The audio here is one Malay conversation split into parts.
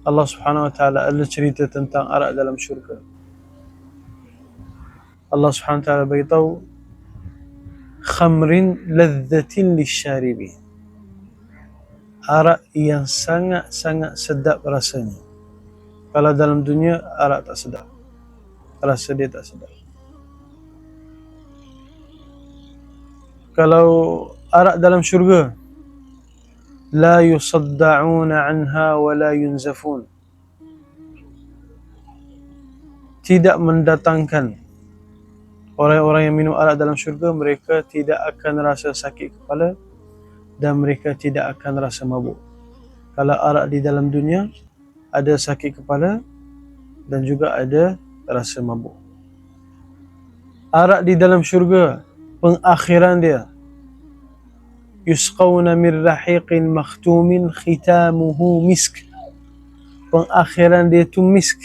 Allah Subhanahu wa taala ada cerita tentang arak dalam syurga. Allah Subhanahu wa taala beritahu, khamrin ladzatin lisyaribin, arak yang sangat-sangat sedap rasanya. Kalau dalam dunia arak tak sedap, rasa dia tak sedap. Kalau arak dalam syurga, la yusadda'una anha wa la yunzafun, tidak mendatangkan orang-orang yang minum arak dalam syurga, mereka tidak akan rasa sakit kepala dan mereka tidak akan rasa mabuk. Kalau arak di dalam dunia, ada sakit kepala dan juga ada rasa mabuk. Arak di dalam syurga, pengakhiran dia, yusqawna min rahiqin makhtumin khitamuhu misk, pengakhiran dia tu misk,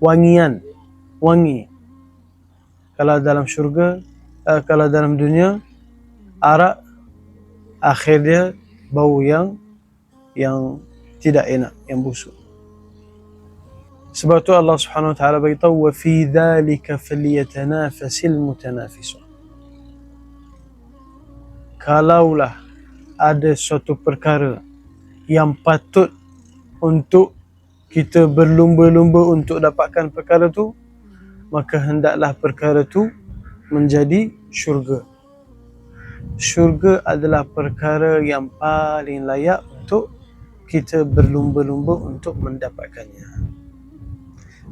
wangian, wangi. Kalau dalam syurga, kalau dalam dunia, arak akhir dia bau yang tidak enak, yang busuk. Sebab tu Allah Subhanahu wa taala beritahu, wa fi dzalika falyatanafasil mutanafisun. Kalaulah ada suatu perkara yang patut untuk kita berlumba-lumba untuk dapatkan perkara tu, maka hendaklah perkara tu menjadi syurga. Syurga adalah perkara yang paling layak untuk kita berlumba-lumba untuk mendapatkannya.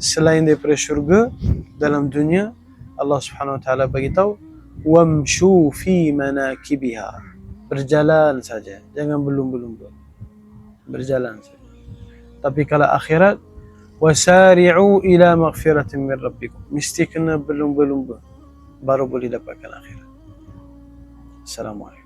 Selain daripada syurga, dalam dunia Allah Subhanahu wa taala beritahu, wamshu fi manakibiha, berjalan saja, jangan berlumba-lumba, berjalan saja. Tapi kalau akhirat, wasari'u ila maghfiratin min rabbikum, mesti kena berlumba-lumba baru boleh dapatkan akhirat. Assalamualaikum.